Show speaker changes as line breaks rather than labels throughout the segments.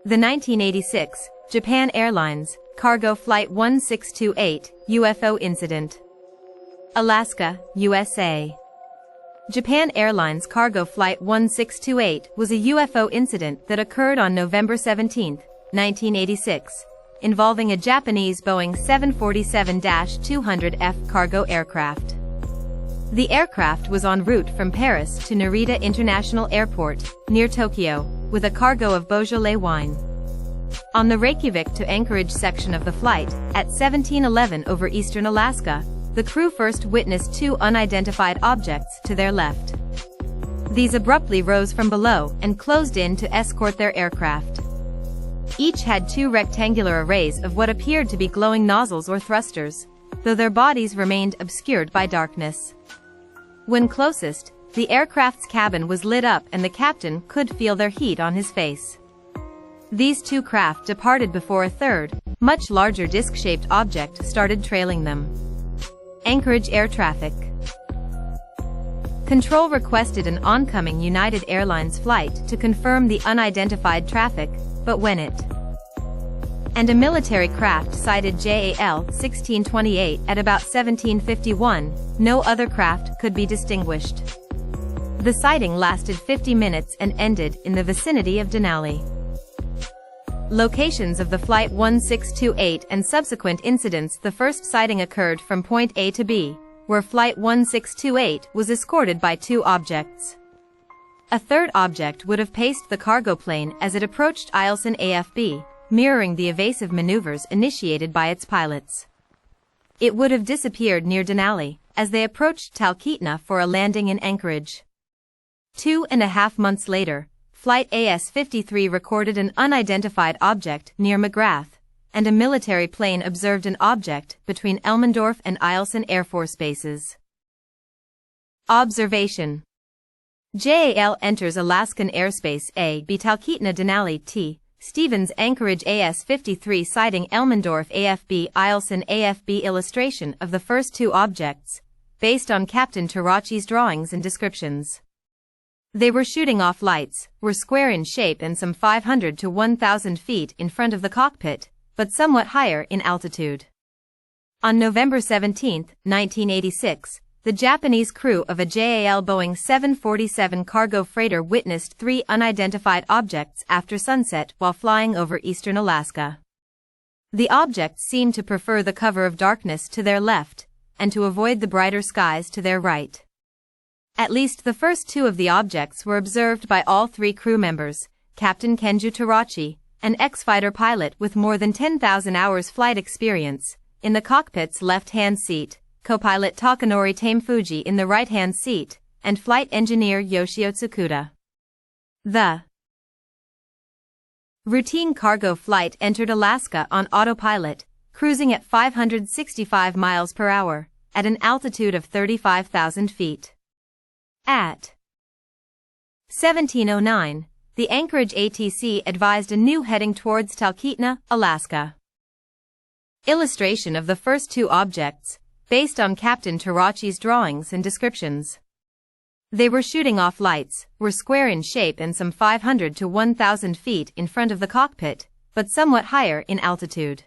The 1986 Japan Airlines Cargo Flight 1628 UFO Incident. Alaska, USA. Japan Airlines Cargo Flight 1628 was a UFO incident that occurred on November 17, 1986, involving a Japanese Boeing 747-200F cargo aircraft. The aircraft was en route from Paris to Narita International Airport, near Tokyo, with a cargo of Beaujolais wine. On the Reykjavik to Anchorage section of the flight, at 1711 over eastern Alaska, the crew first witnessed two unidentified objects to their left. These abruptly rose from below and closed in to escort their aircraft. Each had two rectangular arrays of what appeared to be glowing nozzles or thrusters, though their bodies remained obscured by darkness. When closest, the aircraft's cabin was lit up and the captain could feel their heat on his face. These two craft departed before a third, much larger disc-shaped object started trailing them. Anchorage air traffic. Control requested an oncoming United Airlines flight to confirm the unidentified traffic, but when it and a military craft sighted JAL 1628 at about 1751, no other craft could be distinguished. The sighting lasted 50 minutes and ended in the vicinity of Denali. Locations of the Flight 1628 and subsequent incidents. The first sighting occurred from point A to B, where Flight 1628 was escorted by two objects. A third object would have paced the cargo plane as it approached Eielson AFB, mirroring the evasive maneuvers initiated by its pilots. It would have disappeared near Denali, as they approached Talkeetna for a landing in Anchorage. 2.5 months later, Flight AS-53 recorded an unidentified object near McGrath, and a military plane observed an object between Elmendorf and Eielson Air Force bases. Observation. JAL enters Alaskan airspace A-B Talkeetna Denali T. Stevens Anchorage AS-53 sighting Elmendorf AFB Eielson AFB. Illustration of the first two objects, based on Captain Tarachi's drawings and descriptions. They were shooting off lights, were square in shape and some 500 to 1,000 feet in front of the cockpit, but somewhat higher in altitude. On November 17, 1986, the Japanese crew of a JAL Boeing 747 cargo freighter witnessed three unidentified objects after sunset while flying over eastern Alaska. The objects seemed to prefer the cover of darkness to their left, and to avoid the brighter skies to their right. At least the first two of the objects were observed by all three crew members, Captain Kenju Tarachi, an ex-fighter pilot with more than 10,000 hours flight experience, in the cockpit's left-hand seat, co-pilot Takanori Tamefuji in the right-hand seat, and flight engineer Yoshio Tsukuda. The routine cargo flight entered Alaska on autopilot, cruising at 565 miles per hour, at an altitude of 35,000 feet. At 1709, the Anchorage ATC advised a new heading towards Talkeetna, Alaska. Illustration of the first two objects, based on Captain Tarachi's drawings and descriptions. They were shooting off lights, were square in shape and some 500 to 1,000 feet in front of the cockpit, but somewhat higher in altitude.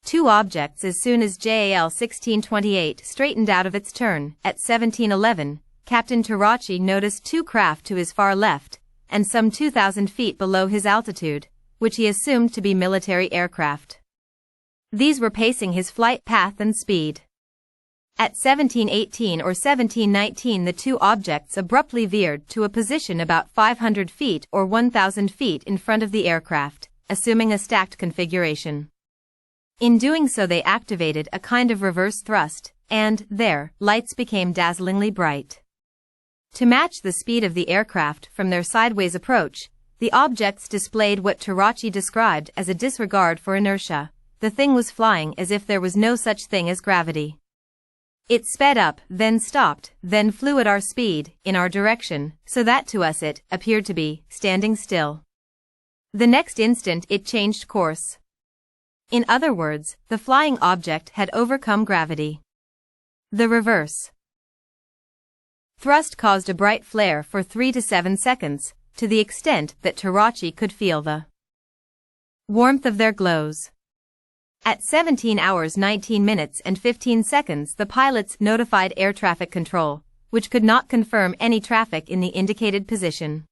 Two objects. As soon as JAL 1628 straightened out of its turn, at 1711, Captain Tarachi noticed two craft to his far left, and some 2,000 feet below his altitude, which he assumed to be military aircraft. These were pacing his flight path and speed. At 1718 or 1719 the two objects abruptly veered to a position about 500 feet or 1,000 feet in front of the aircraft, assuming a stacked configuration. In doing so they activated a kind of reverse thrust, and, their lights became dazzlingly bright. To match the speed of the aircraft from their sideways approach, the objects displayed what Tarachi described as a disregard for inertia. The thing was flying as if there was no such thing as gravity. It sped up, then stopped, then flew at our speed, in our direction, so that to us it appeared to be standing still. The next instant it changed course. In other words, the flying object had overcome gravity. The reverse thrust caused a bright flare for 3 to 7 seconds, to the extent that Tarachi could feel the warmth of their glows. At 17 hours 19 minutes and 15 seconds, the pilots notified air traffic control, which could not confirm any traffic in the indicated position.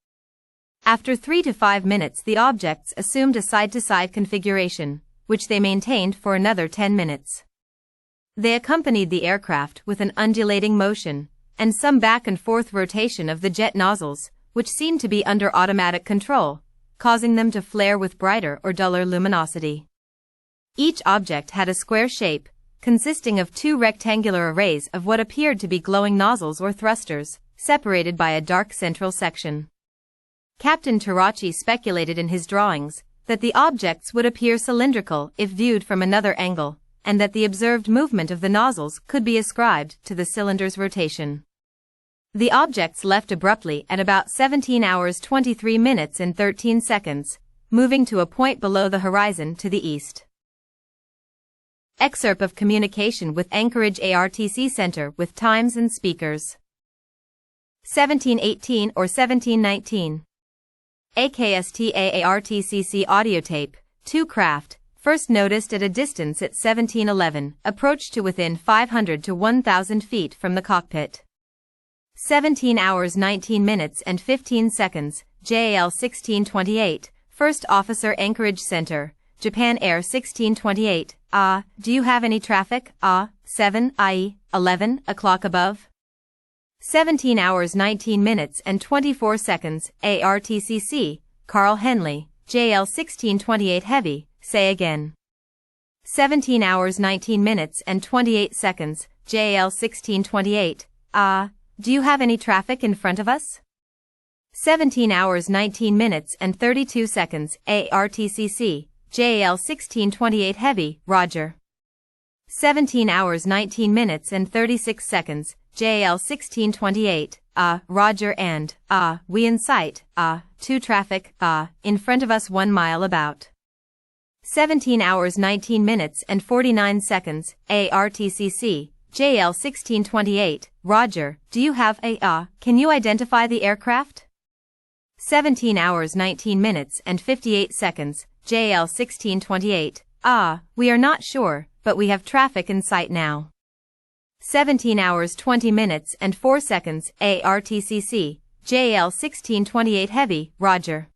After 3 to 5 minutes, the objects assumed a side-to-side configuration, which they maintained for another 10 minutes. They accompanied the aircraft with an undulating motion, and some back and forth rotation of the jet nozzles, which seemed to be under automatic control, causing them to flare with brighter or duller luminosity. Each object had a square shape, consisting of two rectangular arrays of what appeared to be glowing nozzles or thrusters, separated by a dark central section. Captain Tarachi speculated in his drawings that the objects would appear cylindrical if viewed from another angle, and that the observed movement of the nozzles could be ascribed to the cylinder's rotation. The objects left abruptly at about 17 hours 23 minutes and 13 seconds, moving to a point below the horizon to the east. Excerpt of communication with Anchorage ARTC Center with times and speakers. 1718 or 1719. AKSTAARTCC audio tape, 2 craft, first noticed at a distance at 1711, approached to within 500 to 1,000 feet from the cockpit. 17 hours 19 minutes and 15 seconds, JAL 1628, First Officer Anchorage Center, Japan Air 1628, do you have any traffic, 7 IE, 11 o'clock above? 17 hours 19 minutes and 24 seconds, ARTCC, Carl Henley, JL 1628 Heavy, say again. 17 hours 19 minutes and 28 seconds, JL 1628, do you have any traffic in front of us? 17 hours 19 minutes and 32 seconds, ARTCC, JL 1628 Heavy, Roger. 17 hours 19 minutes and 36 seconds, JL 1628, Roger and, we in sight, 2 traffic, in front of us 1 mile about. 17 hours 19 minutes and 49 seconds, ARTCC, JL 1628, Roger, do you have a, can you identify the aircraft? 17 hours 19 minutes and 58 seconds, JL 1628, we are not sure, but we have traffic in sight now. 17 hours 20 minutes and 4 seconds, ARTCC, JL 1628 Heavy, Roger.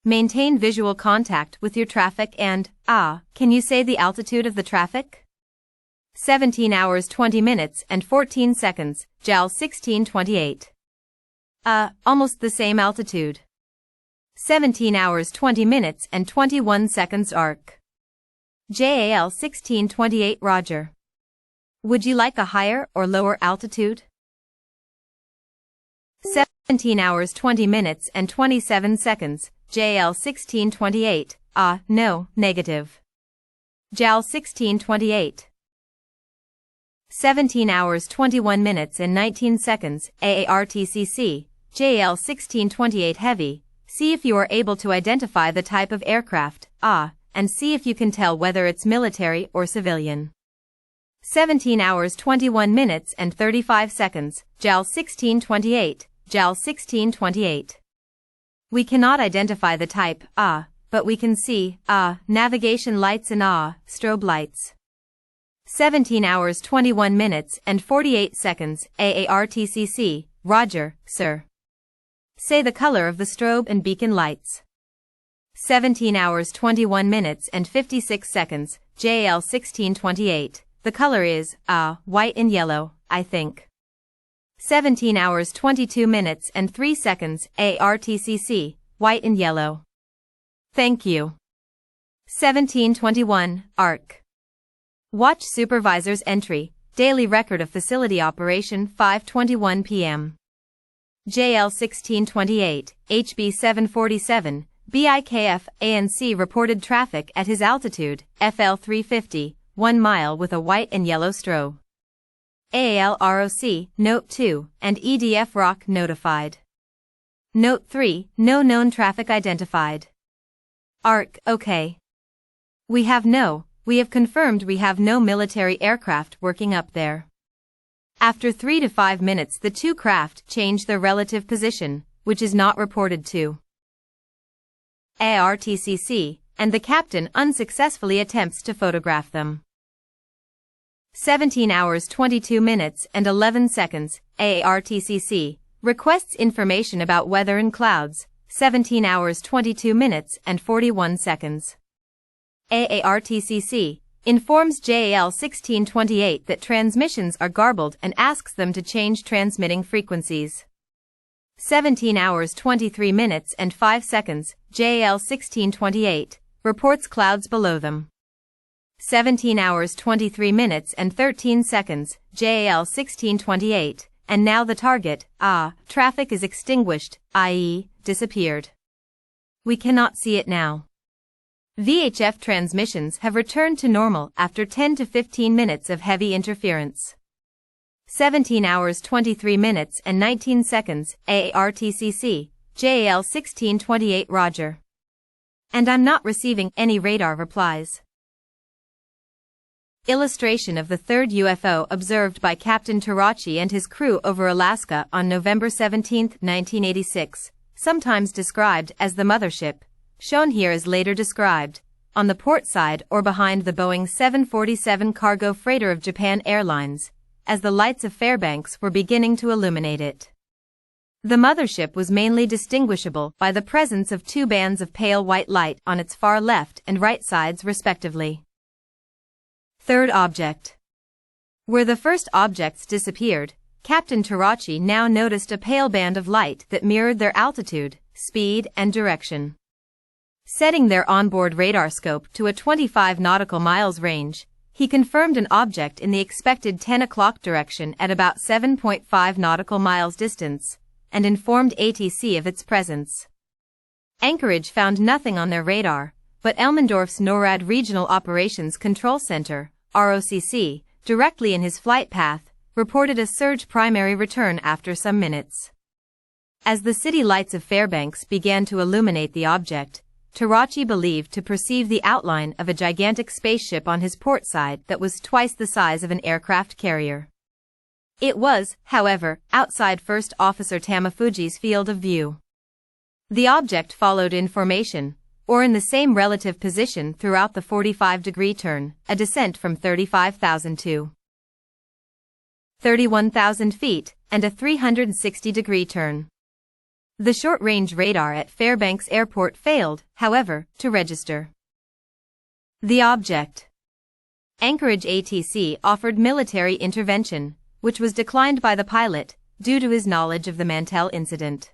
Maintain visual contact with your traffic and, can you say the altitude of the traffic? 17 hours 20 minutes and 14 seconds, JAL 1628. Almost the same altitude. 17 hours 20 minutes and 21 seconds ARC. JAL 1628 Roger. Would you like a higher or lower altitude? 17 hours 20 minutes and 27 seconds, JL 1628, no, negative. JAL 1628. 17 hours 21 minutes and 19 seconds, AARTCC, JL 1628 Heavy, see if you are able to identify the type of aircraft, and see if you can tell whether it's military or civilian. 17 hours 21 minutes and 35 seconds, JAL 1628, JAL 1628. We cannot identify the type, but we can see, navigation lights and strobe lights. 17 hours 21 minutes and 48 seconds, AARTCC, Roger, sir. Say the color of the strobe and beacon lights. 17 hours 21 minutes and 56 seconds, JAL 1628. The color is, white and yellow, I think. 17 hours 22 minutes and 3 seconds, ARTCC, white and yellow. Thank you. 1721, ARC. Watch Supervisor's entry, daily record of facility operation 5:21 p.m. JL 1628, HB 747, BIKF ANC reported traffic at his altitude, FL 350, 1 mile with a white and yellow strobe. AAL ROC, Note 2, and EDF ROC notified. Note 3, no known traffic identified. ARC, OK. We have confirmed we have no military aircraft working up there. After 3 to 5 minutes the two craft changed their relative position, which is not reported to ARTCC, and the captain unsuccessfully attempts to photograph them. 17 hours 22 minutes and 11 seconds, ARTCC requests information about weather and clouds, 17 hours 22 minutes and 41 seconds. AARTCC informs JAL 1628 that transmissions are garbled and asks them to change transmitting frequencies. 17 hours 23 minutes and 5 seconds, JAL 1628 reports clouds below them. 17 hours 23 minutes and 13 seconds, JAL 1628, and now the target, traffic is extinguished, i.e., disappeared. We cannot see it now. VHF transmissions have returned to normal after 10 to 15 minutes of heavy interference. 17 hours 23 minutes and 19 seconds, ARTCC, JAL 1628 Roger. And I'm not receiving any radar replies. Illustration of the third UFO observed by Captain Tarachi and his crew over Alaska on November 17, 1986, sometimes described as the mothership, shown here as later described, on the port side or behind the Boeing 747 cargo freighter of Japan Airlines, as the lights of Fairbanks were beginning to illuminate it. The mothership was mainly distinguishable by the presence of two bands of pale white light on its far left and right sides respectively. Third object. Where the first objects disappeared, Captain Tarachi now noticed a pale band of light that mirrored their altitude, speed, and direction. Setting their onboard radar scope to a 25 nautical miles range, he confirmed an object in the expected 10 o'clock direction at about 7.5 nautical miles distance, and informed ATC of its presence. Anchorage found nothing on their radar, but Elmendorf's NORAD Regional Operations Control Center, ROCC, directly in his flight path, reported a surge primary return after some minutes. As the city lights of Fairbanks began to illuminate the object, Tarachi believed to perceive the outline of a gigantic spaceship on his port side that was twice the size of an aircraft carrier. It was, however, outside First Officer Tamafuji's field of view. The object followed in formation, or in the same relative position throughout the 45-degree turn, a descent from 35,000 to 31,000 feet, and a 360-degree turn. The short-range radar at Fairbanks Airport failed, however, to register the object. Anchorage ATC offered military intervention, which was declined by the pilot, due to his knowledge of the Mantell incident.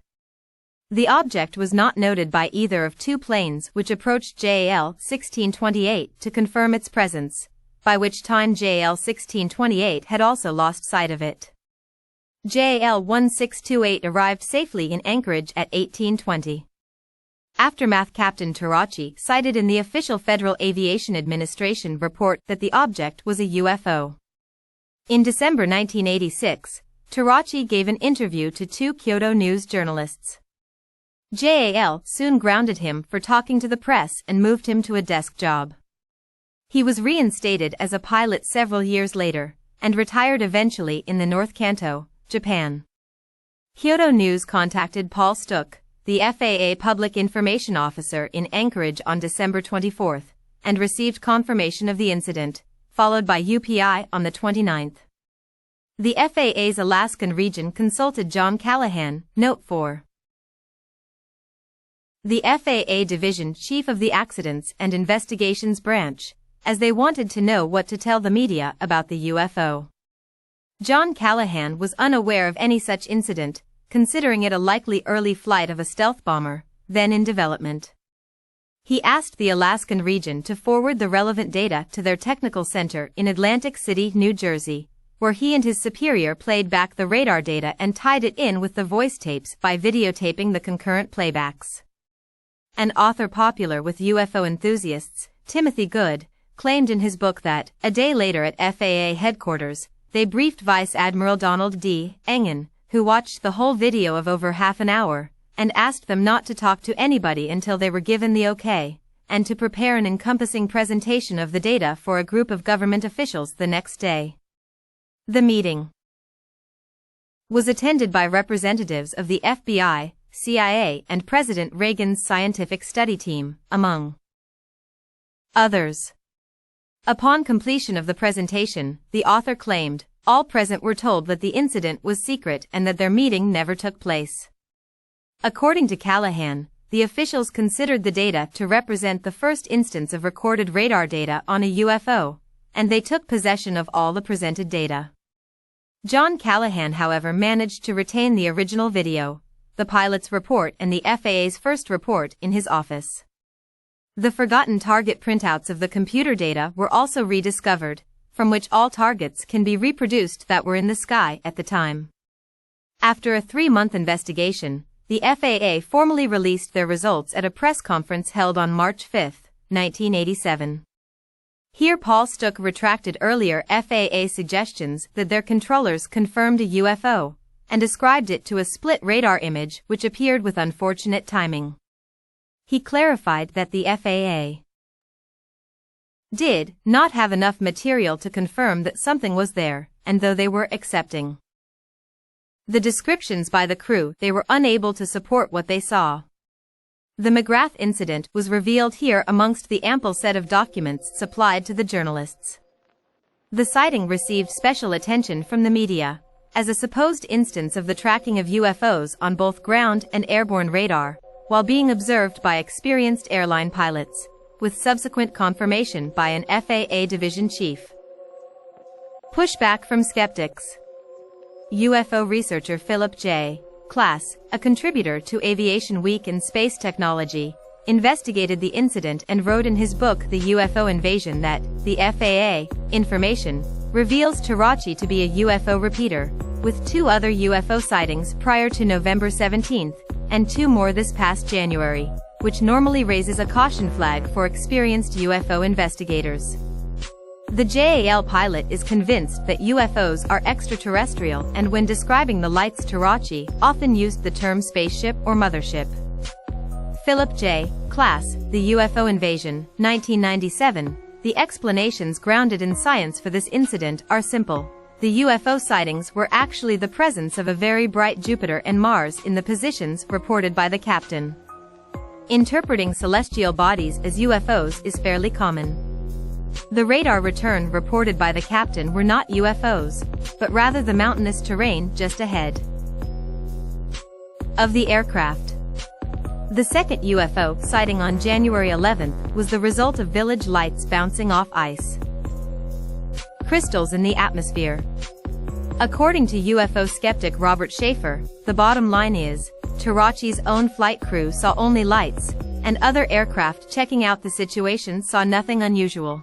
The object was not noted by either of two planes which approached JAL 1628 to confirm its presence, by which time JAL 1628 had also lost sight of it. JAL 1628 arrived safely in Anchorage at 1820. Aftermath. Captain Tarachi cited in the official Federal Aviation Administration report that the object was a UFO. In December 1986, Tarachi gave an interview to two Kyoto News journalists. JAL soon grounded him for talking to the press and moved him to a desk job. He was reinstated as a pilot several years later, and retired eventually in the North Kanto, Japan. Kyoto News contacted Paul Stuck, the FAA Public Information Officer in Anchorage on December 24, and received confirmation of the incident, followed by UPI on the 29th. The FAA's Alaskan region consulted John Callahan, Note 4. The FAA Division Chief of the Accidents and Investigations Branch, as they wanted to know what to tell the media about the UFO. John Callahan was unaware of any such incident, considering it a likely early flight of a stealth bomber, then in development. He asked the Alaskan region to forward the relevant data to their technical center in Atlantic City, New Jersey, where he and his superior played back the radar data and tied it in with the voice tapes by videotaping the concurrent playbacks. An author popular with UFO enthusiasts, Timothy Good, claimed in his book that, a day later at FAA headquarters, they briefed Vice Admiral Donald D. Engen, who watched the whole video of over half an hour, and asked them not to talk to anybody until they were given the okay, and to prepare an encompassing presentation of the data for a group of government officials the next day. The meeting was attended by representatives of the FBI, CIA, and President Reagan's scientific study team, among others. Upon completion of the presentation, the author claimed, all present were told that the incident was secret and that their meeting never took place. According to Callahan, the officials considered the data to represent the first instance of recorded radar data on a UFO, and they took possession of all the presented data. John Callahan, however, managed to retain the original video, the pilot's report and the FAA's first report in his office. The forgotten target printouts of the computer data were also rediscovered, from which all targets can be reproduced that were in the sky at the time. After a 3-month investigation, the FAA formally released their results at a press conference held on March 5, 1987. Here Paul Stuck retracted earlier FAA suggestions that their controllers confirmed a UFO, and ascribed it to a split radar image which appeared with unfortunate timing. He clarified that the FAA did not have enough material to confirm that something was there, and though they were accepting the descriptions by the crew, they were unable to support what they saw. The McGrath incident was revealed here amongst the ample set of documents supplied to the journalists. The sighting received special attention from the media, as a supposed instance of the tracking of UFOs on both ground and airborne radar, while being observed by experienced airline pilots, with subsequent confirmation by an FAA division chief. Pushback from skeptics. UFO researcher Philip J. Klass, a contributor to Aviation Week and Space Technology, investigated the incident and wrote in his book The UFO Invasion that the FAA information reveals Tarachi to be a UFO repeater, with 2 other UFO sightings prior to November 17 and 2 more this past January, which normally raises a caution flag for experienced UFO investigators. The JAL pilot is convinced that UFOs are extraterrestrial and when describing the lights Tarachi often used the term spaceship or mothership. Philip J. Klass, The UFO Invasion, 1997. The explanations grounded in science for this incident are simple. The UFO sightings were actually the presence of a very bright Jupiter and Mars in the positions reported by the captain. Interpreting celestial bodies as UFOs is fairly common. The radar return reported by the captain were not UFOs, but rather the mountainous terrain just ahead of the aircraft. The second UFO sighting on January 11 was the result of village lights bouncing off ice crystals in the atmosphere. According to UFO skeptic Robert Schaefer, the bottom line is, Tarachi's own flight crew saw only lights, and other aircraft checking out the situation saw nothing unusual.